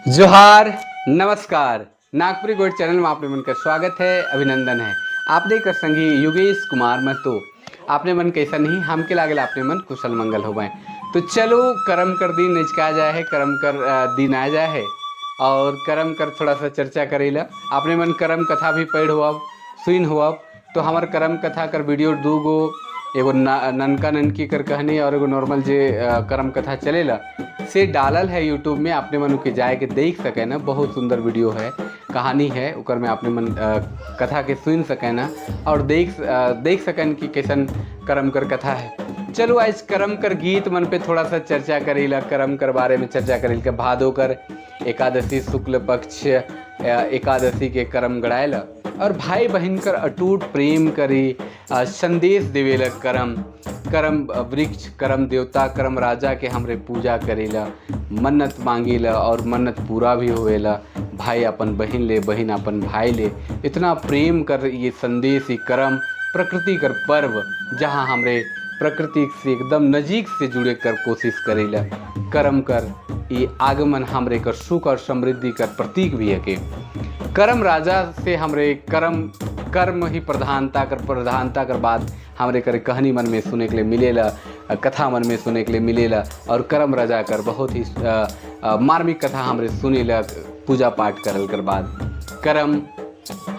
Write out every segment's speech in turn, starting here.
जोहार, नमस्कार। Nagpuri gold channel में आपने मन का स्वागत है, अभिनंदन है। आपने कर संगी योगेश कुमार महतो। आपने मन कैसा नहीं हमके लागेला आपने मन कुशल मंगल हो गए। तो चलो करम कर दिन नचका जाए है, करम कर दिन आ जाए है और करम कर थोड़ा सा चर्चा करेला। आपने मन करम कथा भी पढ़ हो अब सुन हो अब तो हमार करम कथा कर वीडियो दूगो एगो ननका ननकी कर कहानी और एगो नॉर्मल जे करम कथा चलेला से डालल है यूट्यूब में। आपने मन के जाए के देख सके ना, बहुत सुंदर वीडियो है, कहानी है उकर में आपने मन कथा के सुन सके ना और देख सकन कि कैसन करम कर कथा है। चलो आज करम कर गीत मन पे थोड़ा सा चर्चा करेला, करम कर बारे में चर्चा करेला। भादो कर एकादशी शुक्ल पक्ष एकादशी के करम गड़ाएला और भाई बहन कर अटूट प्रेम करी संदेश देवेला। करम करम वृक्ष करम देवता करम राजा के हमरे पूजा करेला, मन्नत मांगेला और मन्नत पूरा भी होएला। भाई अपन बहन ले, बहन अपन भाई ले, इतना प्रेम कर ये संदेश ही करम प्रकृति कर पर्व जहाँ हमरे प्रकृति से एकदम नजीक से जुड़े कर कोशिश करेला। करम कर ये आगमन हमरे कर सुख और समृद्धि कर प्रतीक भी है के करम राजा से हमरे कर्म ही प्रधानता कर बात हमरे करे कहानी मन में सुने के लिए मिलेला, कथा मन में सुने के लिए मिलेला। और करम राजा कर बहुत ही मार्मिक कथा हमरे सुनेला पूजा पाठ करल कर बाद। करम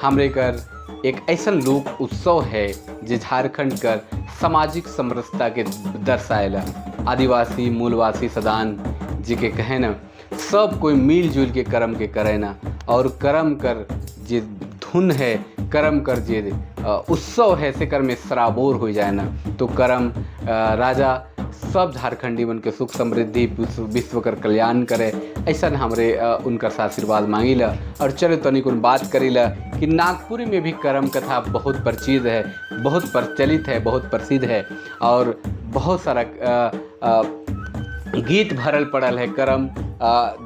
हमरे कर एक ऐसा लोक उत्सव है जो झारखंड कर सामाजिक समरसता के दर्शाएला। आदिवासी मूलवासी सदान जी के कहे ना, सब कोई मिलजुल के करम के करे ना। और करम कर जे धुन है, करम कर जे उत्सव है से कर में सराबोर हो जाए ना। तो करम राजा सब झारखंडी मन के सुख समृद्धि विश्व कर कल्याण करे, ऐसा हमरे उनका आशीर्वाद मांगीला। और चलो तनिक उन बात करीला कि नागपुरी में भी करम कथा बहुत परिचित है, बहुत प्रचलित है, बहुत प्रसिद्ध है और बहुत सारा गीत भरल पड़ल है। करम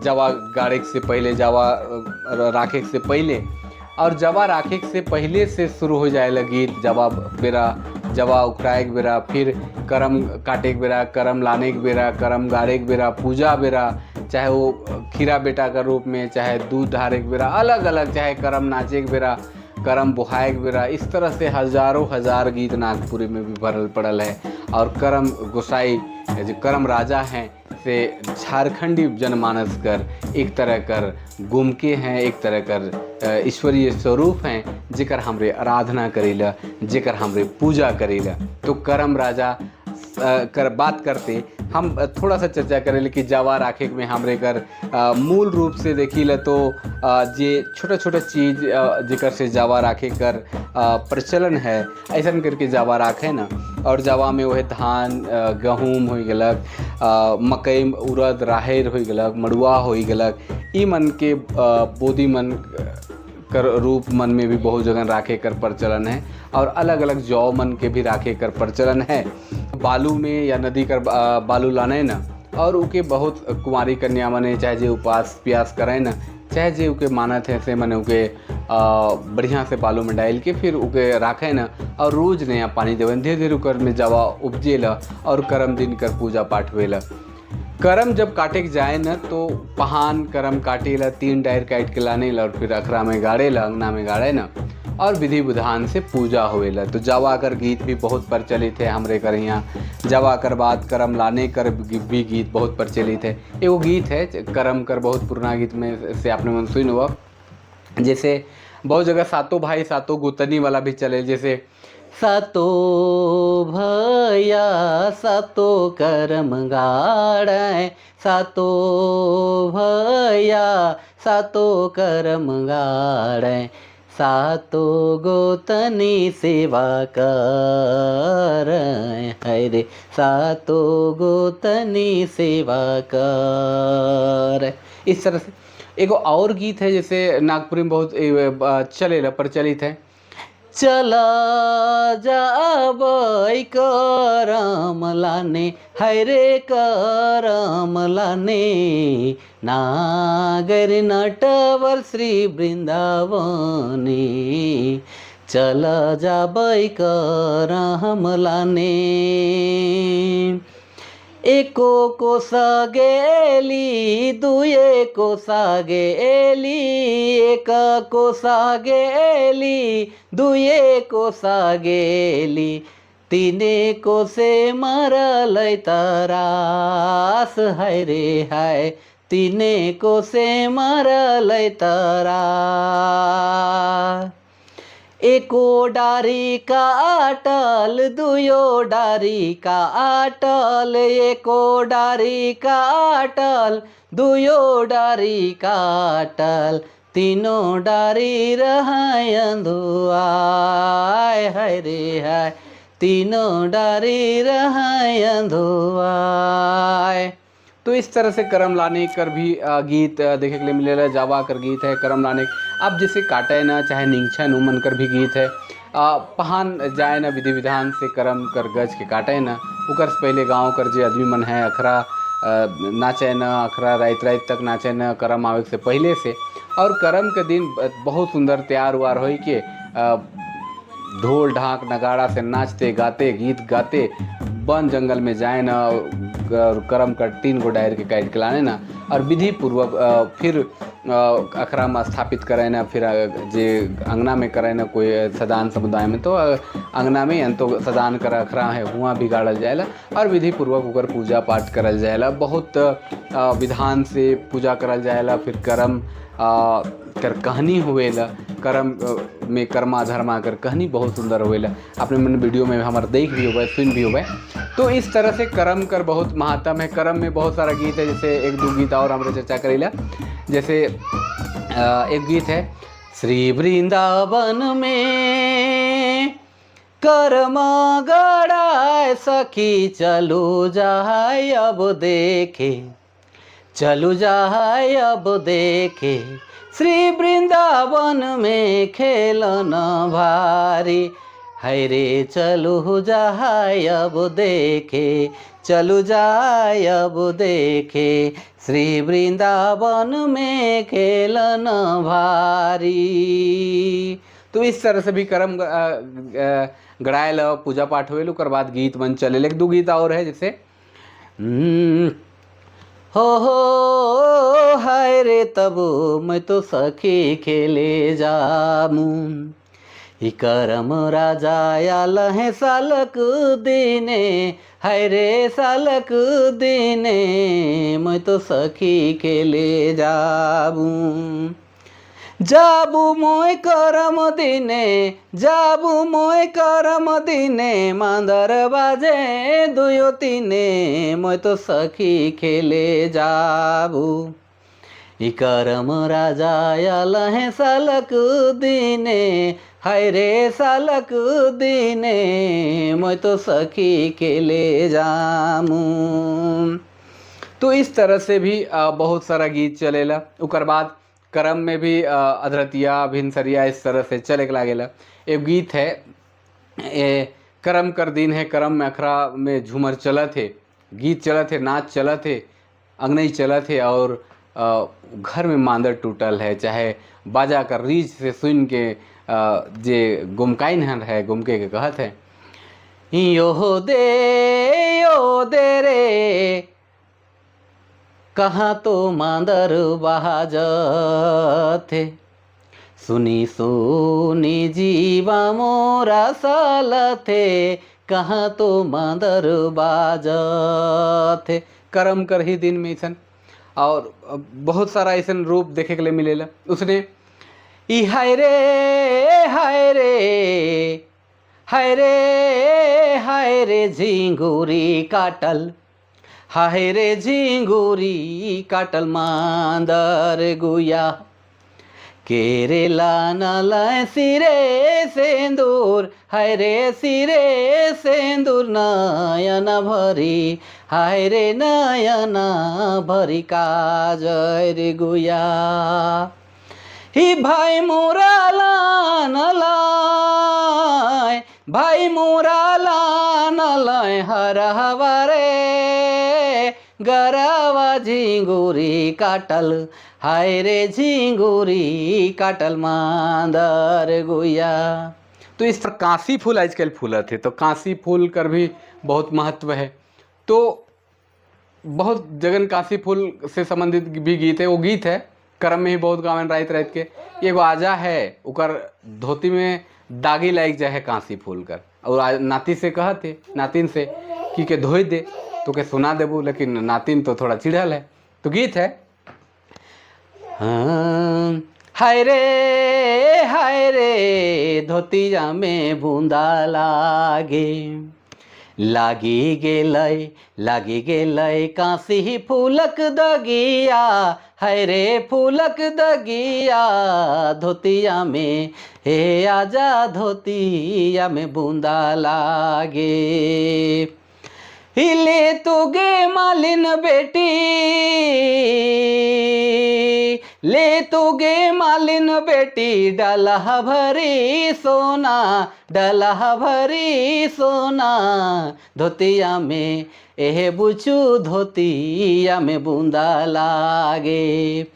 जवा गाड़े से पहले, जवा राखे से पहले और जवा राखे से पहले से शुरू हो जाएला गीत। जवा बेरा, जवा उखड़ाए के बेरा, फिर करम काटे के बेरा, करम लाने के बेरा, करम गाड़े के बेरा, पूजा बेरा, चाहे वो खीरा बेटा का रूप में, चाहे दूध ढारे के बेरा अलग अलग, चाहे करम नाचे के बेरा, करम बुहाए के बेरा, इस तरह से हजारों हजार गीत नागपुरी में भी भरल पड़ल है। और करम गोसाई जो करम राजा हैं से झारखंडी जनमानस कर एक तरह कर गुमके हैं, एक तरह कर ईश्वरीय स्वरूप हैं जेकर हमरे आराधना करेला, जेकर हमरे पूजा करेला। तो करम राजा कर बात करते हम थोड़ा सा चर्चा करें कि जवा राखे में हमरे कर मूल रूप से देखिला तो जे छोटा छोटा चीज़ जेकर से जवा राखे कर प्रचलन है, ऐसा करके जवा राखे ना। और जवा में वह धान गहूम हो गलक, मकई उड़द राहेर हो गलक, मड़ुआ हो गलक, ई मन के बोधी मन कर रूप मन में भी बहुत जगह राखे कर प्रचलन है। और अलग अलग जौ मन के भी राखे कर प्रचलन है। बालू में या नदी कर बालू लाने ना, और उके बहुत कुंवारी कन्या मने चाहे जे उपास प्यास करें ना, चाहे जे उके मानत है से मने उके बढ़िया से बालू में डाल के फिर उके राखे ना और रोज नया पानी देवन, धीरे धीरे उकर में जवा उपजेला और करम दिन कर पूजा पाठ हुएला। करम जब काटे के जाए ना तो पहान करम काटेला, 3 डायर काट के लाने ला और फिर अखरा में गाड़ेला, अंगना में गाड़े ना और विधि विधान से पूजा होएला। तो जवा कर गीत भी बहुत प्रचलित है हमरे कर यहाँ। जवा कर बात करम लाने कर भी गीत बहुत प्रचलित है। एगो गीत है करम कर बहुत पुराना गीत में से आपने मन सुन हुआ, जैसे बहुत जगह सातों भाई सातों गुतनी वाला भी चले, जैसे सातो भैया सातो करम गाड़े, सातो भैया सातो करम गाड़े, सातो गोतनी सेवा कर है रे, सातो गोतनी सेवा कर। इस तरह से एगो और गीत है जैसे नागपुरी में बहुत चलेला प्रचलित है। चला जाबई करम लाने, है रे करम लाने, नागर नटवर श्री वृंदावनी, चला जाबई करम लाने। एको को सगेली दुए को सगेली, एक को सगेली दुए को सगेली, तीने को से मरल तरास, हाय रे हाय तीने को से मरल तरास। एको डारी काटल दुयो डारी काटल, एको डारी काटल दुयो डारी काटल, तीनों डारी रहाय अंधुआय, हाय रे हाय तीनों डारी रहाय अंधुआय। तो इस तरह से करम लाने कर भी गीत देखे के लिए मिलेला। जावा कर गीत है करम लाने, अब जैसे काटे न चाहे निंगछा नुमन कर भी गीत है। पहान जाए न विधि विधान से करम कर गज के काटे न, उकर से पहले गाँव कर जे आदमी मन है अखरा नाचे न, अखरा रात रात तक नाचे न करम आवे से पहले से। और करम के दिन बहुत सुंदर तैयार उयार हो के ढोल ढाक नगाड़ा से नाचते गाते गीत गाते वन जंगल में जाए ना, करम कर 3 गो डायर के काट के लाने ना, और विधि पूर्वक फिर अखरा में स्थापित करे ना, फिर जे अंगना में करे ना कोई सदान समुदाय में तो अंगना में तो सदान कर अखरा है हुआ भी गाड़ल जाएला और विधि पूर्वक ओकर पूजा पाठ करल जाएला। बहुत विधान से पूजा करल जाएला। फिर करम कर कहानी हुएला, करम में कर्मा धर्मा कर कहानी बहुत सुंदर हुएला। आपने मन वीडियो में हमारे देख भी हुआ सुन भी हुआ। तो इस तरह से करम कर बहुत महात्म है। करम में बहुत सारा गीत है, जैसे 1-2 गीत और हमारे चर्चा करेला। जैसे एक गीत है, श्री वृंदावन में कर्मा गड़ाए सखी चलो जाए अब देखे, चलो जाए अब देखे, श्री वृंदावन में खेलना भारी, हाय रे चलो जाए अब देखे, चलो जाए अब देखे, श्री वृंदावन में खेलना भारी। तो इस तरह से भी करम गड़ायल पूजा पाठ हुए। ओकर बाद गीत मन चले। 1-2 गीत और है, जैसे हो हाय रे तब मैं तो सखी खेले जामूं, ही करम राजा आल है सालक दीने, हाय रे सालक दीने मैं तो सखी खेले जाबूं, जाबू मोय करम दिने, जाबू मोय करम दिने, मांदर बाजे दुयो तीने मैं तो सखी खेले जाबू, ई करम राजा आल है सालक दीने, हाय रे सालक दीने मैं तो सखी खेले जामूं। तो इस तरह से भी बहुत सारा गीत चलेला। ओकर बाद करम में भी अधरतिया भिनसरिया इस तरह से चले लागेला। एक गीत है, करम कर दिन है, करम में अखरा में झूमर चलत है, गीत चलत है, नाच चलत है, अंगनई चलत है, और घर में मांदर टूटल है, चाहे बाजा कर रीझ से सुन के जे गुमकाइन है गुमके के कहत है, यो दे रे कहाँ तो मांदर बाजत है, सुनी सुनी जीवा मोरा सालत है, कहाँ तो मांदर बाजत है। करम कर ही दिन में ऐसन और बहुत सारा ऐसन रूप देखे के लिए मिलेला। उसने ई हाय रे हाय रे हाय रे हाय रे झिंगुरी काटल, हाय रे झिंगुरी काटल मांदर गुया, केरेला नलाय सिरे सेंदूर, हाय रे सिरे सेंदूर नयन भरी, हाय रे नयन भरी काजय रे गुया, ही भाई मोरा लान लाय, भाई मोरा लान लाय हर हवारे, गरवा झिंगुरी काटल, हाय रे झिंगुरी काटल मांदर गुया। तो इस पर कांसी फूल आजकल फूलत है, तो कांसी फूल कर भी बहुत महत्व है। तो बहुत जगन काशी फूल से संबंधित भी गीत है। वो गीत है करम में ही बहुत गावन रात रात के। एगो आजा है उकर धोती में दागी लाग जाए है काशी फूल कर, और नाती से कहते नातिन से कि के धोई दे तो के सुना देबू, लेकिन नातिन तो थोड़ा चिढ़ल है। तो गीत है हाँ, हाय रे धोतिया में बूंदा लागी गेलै काशी फूलक दगिया, हाय रे फूलक दगिया धोतिया में, हे आजा धोतिया में बूंदा लागे। हिले तो गे मालिन बेटी, ले तो गे मालिन बेटी डाला भरी सोना, डाला भरी सोना धोतिया में, एहे बुचू धोतिया में बूंदा लागे।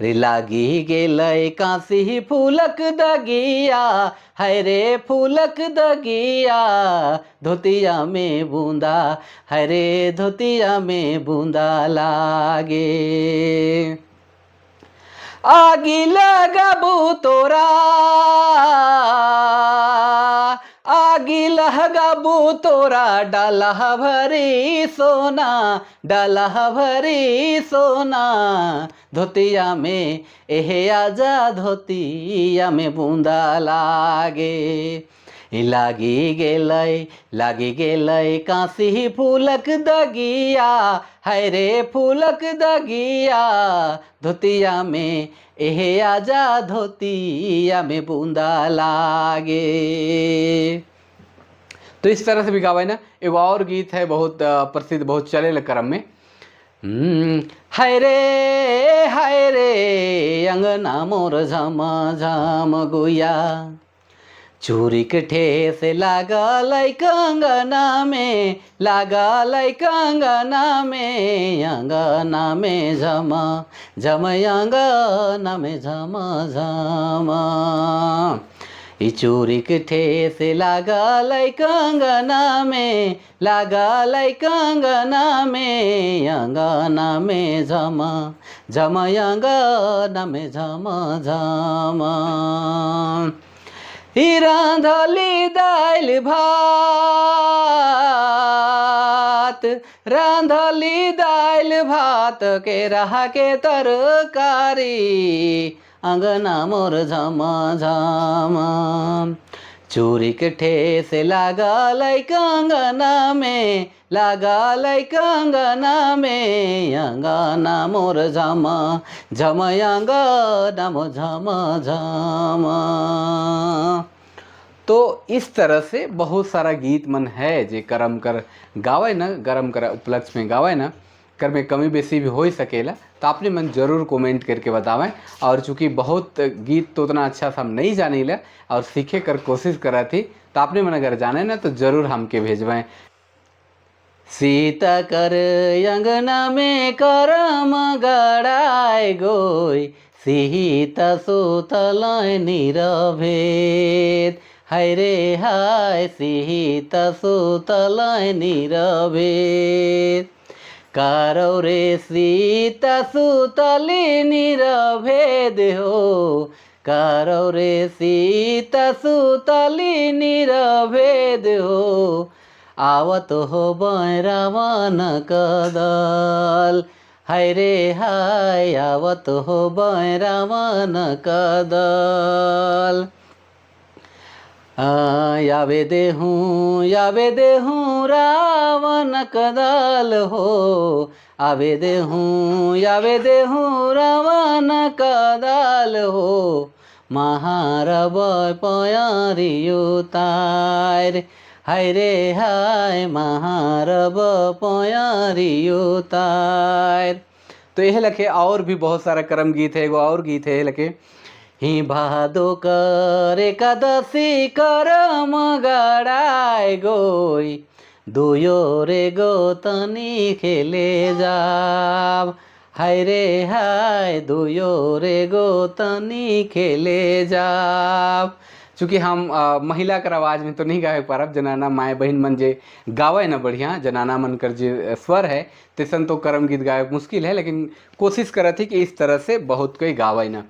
रे लागी गेलै काशी फूलक दगिया, हाय रे फूलक दगिया धोतिया में बूंदा, हाय रे धोतिया में बूंदा लागे। आगी लगाबू तोरा, आगी लगाबू तोरा डाला भरी सोना, डाला भरी सोना धोतिया में, एहे आजा धोतिया में बूंदा लागे। लागी गेलै काशी फूलक दगिया, हाय रे फूलक दगिया धोतिया में, एहे आजा धोतिया में बूंदा लागे। तो इस तरह से भी गावा है ना। एगो और गीत है बहुत प्रसिद्ध, बहुत चले करम में, हाय रे अंगना मोर झम झम गुया, चूरी के ठेस लागल कंगना में, लागल कंगना में, अंगना में झम झम, अंगना में झम झम। ई चूरी के ठेस लागल कंगना में, लागल कंगना में, अंगना में झम झम, अंगना में झम झम। ही रांधली दाल भात, रांधली दाल भात के रहा के तरकारी, अंगना मोर झम झम। चूरी के ठेस लागल कंगना में, लागल कंगना में, अंगना मोर झम झम, अंगना मोर झम झम। तो इस तरह से बहुत सारा गीत मन है जे करम कर गावे ना, गरम कर उपलक्ष्य में गावे ना, कर में कमी बेसी भी हो ही सकेला। तो आपने मन जरूर कमेंट करके बतावें। और चूँकि बहुत गीत तो उतना अच्छा से हम नहीं जानी ला और सीखे कर कोशिश करा थी, तो आपने मन अगर जाने ना तो ज़रूर हमके भेजवें। सीता कर अंगना में करम गड़ाए गोई, सीता सुतल निरभेद, हाय रे हाय सीता सुतल निरभेद। कारो रे सीता सुतली निरभेद हो, कारो रे सीता सुतली निरभेद हो, आवत हो रावण कदल, हाय रे हाय आवत हो रावण कदल। यावे देहूँ रावण कदल हो, आवे देहूँ रावण कदल हो, महारब पयारियो तार, हाय रे हाय महारब पयारियो तार। तो यह लखे और भी बहुत सारा कर्म गीत है। एगो और गीत है लखे, ही भादो कर एकादशी करम गड़ाए गोई, दुयो रे गोतनी खेले जाब, हाय रे हाय दुयो रे गोतनी खेले जाब। चूँकि हम महिला कर आवाज़ में तो नहीं गावे पारब, जनाना माए बहन मन जे गावे ना बढ़िया, जनाना मन कर जे स्वर है तेसन तो करम गीत गावे मुश्किल है, लेकिन कोशिश करत ही कि इस तरह से बहुत कोई गावे ना।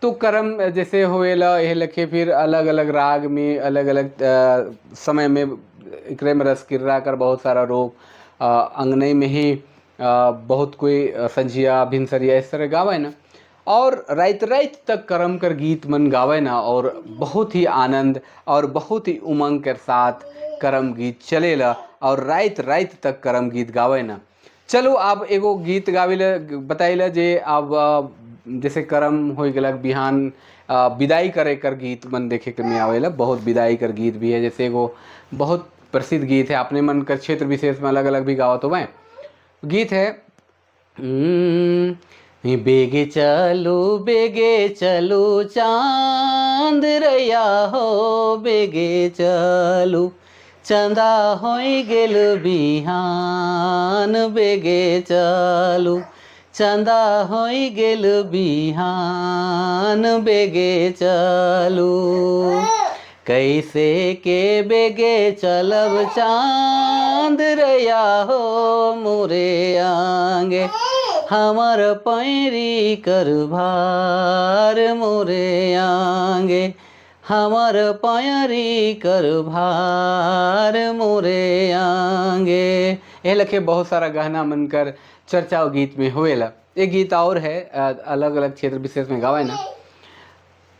तो करम जैसे होएला यह लखे फिर अलग अलग राग में अलग अलग समय में एकरे में रस किर्रा कर बहुत सारा रोग अंगनई में ही बहुत कोई संझिया भिनसरिया इस तरह गावे ना, और रात रात तक करम कर गीत मन गावे ना, और बहुत ही आनंद और बहुत ही उमंग के साथ करम गीत चलेला और रात रात तक करम गीत गावे ना। चलो अब एगो गीत गावेला बताइला जे अब जैसे करम हो गलक बिहान विदाई करे कर गीत मन देखे के में आवेला, बहुत विदाई कर गीत भी है। जैसे एगो बहुत प्रसिद्ध गीत है, अपने मन कर क्षेत्र विशेष में अलग अलग भी गावत हो मैं गीत है, बेगे चलो चांद रैया हो, बेगे चलो चंदा होई गेल बिहान, बेगे चलो चंदा होई गेल बिहान, बेगे चलो कैसे के बेगे चलब चांद रैया हो, मोरे आंगे हमर पैरी कर भार, मोरे आंगे हमर पैरी कर भार, मोरे आंगे। यह लखे बहुत सारा गहना मनकर चर्चा गीत में होएला। एक गीत और है अलग अलग क्षेत्र विशेष में गावे ना,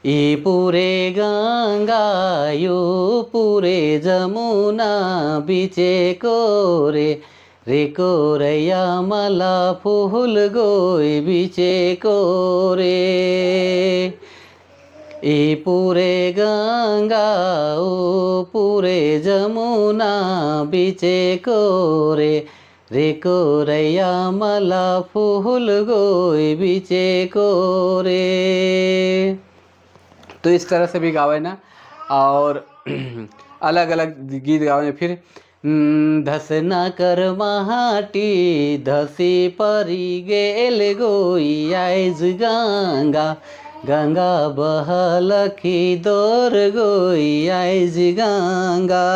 ये पूरे गंगा यो पूरे जमुना बीचे कोरे, रे कोरैया मला फूल गोई बीचे कोरे, ए पूरे गंगा ओ पूरे जमुना बीचे कोरे, रे कोरैया मला फूल गोई बीचे कोरे। तो इस तरह से भी गावे ना, और अलग अलग गीत गावे। फिर धस न कर माटी धसी परी गेल गोई, आइज गंगा गंगा बहलखी दौर गोई, आइज गंगा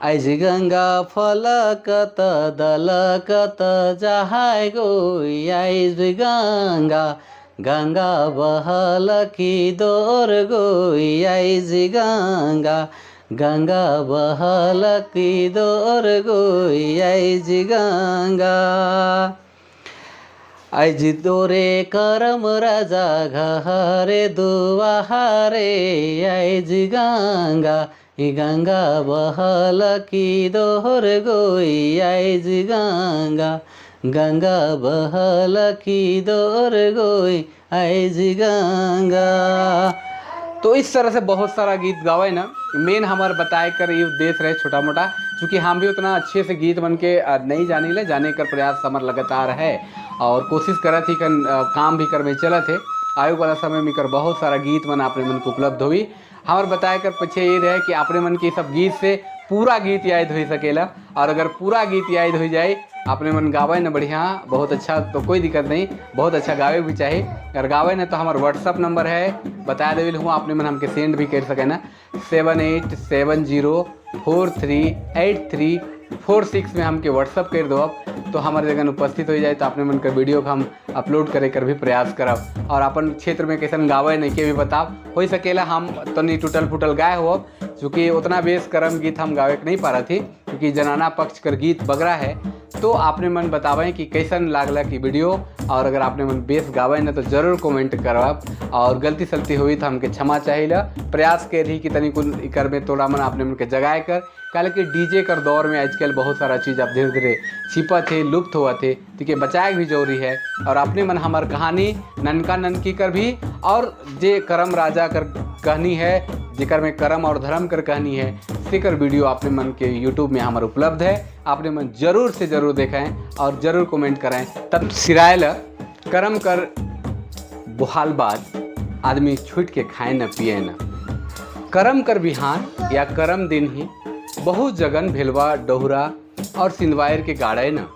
आइज गंगा फलकत दलकत जहाय गोई, आइज गंगा गंगा बहलखी दौर गोई, आइज गंगा गंगा बहलखी दौर गोई, आइज गंगा आइज दोरे करम राजा घरे दुआहारे, आइज गंगा गंगा बहलखी दौर गोई, आइज गंगा गंगा बहलखी दौर गोई, आइज गंगा। तो इस तरह से बहुत सारा गीत गावे ना। मेन हमारे बताए कर ये उद्देश्य रहे छोटा मोटा, क्योंकि हम भी उतना अच्छे से गीत बन के नहीं जानी ले, जाने कर प्रयास हमार लगातार है और कोशिश करत ही कर काम भी कर में चलत है। आयु वाला समय में कर बहुत सारा गीत मन अपने मन को उपलब्ध हुई। हमारे बताए कर पीछे ये रहे कि अपने मन के सब गीत से पूरा गीत याद हो सकेला, और अगर पूरा गीत याद हो जाए अपने मन गावे ना बढ़िया बहुत अच्छा तो कोई दिक्कत नहीं, बहुत अच्छा गावे भी चाहिए। अगर गावे ना तो हमारा व्हाट्सअप नंबर है बता देविल हूँ, अपने मन हमके सेंड भी कर सके ना 7870438346 में हमके व्हाट्सअप कर दो। अब तो हमारे जगह उपस्थित हो जाए तो अपने मन का वीडियो को हम अपलोड करे कर भी प्रयास करब, और अपन क्षेत्र में कैसन गावे नहीं के भी बताओ। हो सकेला हम तो नहीं टूटल फूटल गाए हो, चूँकि उतना बेस करम गीत हम गावे नहीं पा रहे थे, क्योंकि जनाना पक्ष कर गीत बगरा है। तो आपने मन बतावें कि कैसन लागला की वीडियो, और अगर आपने मन बेस गावे ना तो जरूर कमेंट करब, और गलती सलती हुई तो हमके क्षमा चाहिए। प्रयास कर रही कि तनी कुछ कर में थोड़ा मन आपने मन के जगाए कर, काले कि डीजे कर दौर में आजकल बहुत सारा चीज़ अब धीरे धीरे छिपा थे लुप्त हुआ थे, ठीक है, बचाए भी जरूरी है। और अपने मन हमार कहानी ननका ननकी कर भी, और जे करम राजा कर कहानी है जिकर में करम और धर्म कर कहानी है, सिकर वीडियो अपने मन के यूट्यूब में हमारे उपलब्ध है। आपने मन जरूर से जरूर देखें और जरूर कमेंट करें। तब सिरायल करम कर बुहाल बाद आदमी छूट के खाए न पिए न, करम कर बिहान या करम दिन ही बहुत जगन भेलवा डोहरा और सिंधवायर के गाड़े न,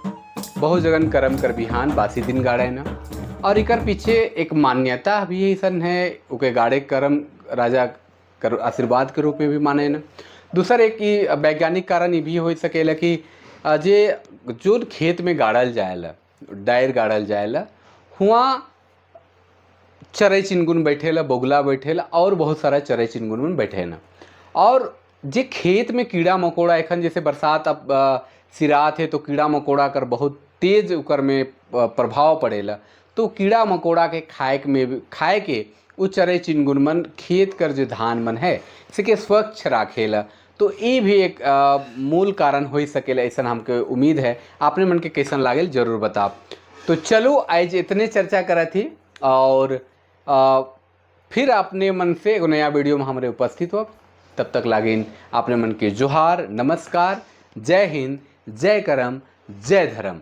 बहुत जगन करम कर बिहान बासी दिन गाड़े न। और इकर पीछे एक मान्यता भी ऐसा है, उके गाड़े करम राजा आशीर्वाद के रूप में भी माने न। दूसर एक कि वैज्ञानिक कारण ये भी हो सकेला कि जे जो खेत में गाड़ल जाएला, डायर गाड़ल जाएला, हुआ चरै चिनगुन बैठेला, बोगला बैठेला और बहुत सारा चरै चिनगुन बैठे न। और जे खेत में कीड़ा मकोड़ा एखन जैसे बरसात अब सिरात है तो कीड़ा मकोड़ा कर बहुत तेज उकर में प्रभाव पड़ेला, तो कीड़ा मकोड़ा के खाए के उ चरै चिनगुन मन खेत कर जो धान मन है इसे स्वच्छ राखेला। तो ये भी एक मूल कारण हो सकेला, ऐसा हमके उम्मीद है। आपने मन के कैसन लागेल जरूर बताओ। तो चलो आज इतने चर्चा करा थी और फिर अपने मन से एक नया वीडियो में हमारे उपस्थित हो। तब तक लागिन आपने मन के जोहार, नमस्कार, जय हिंद, जय करम, जय धर्म।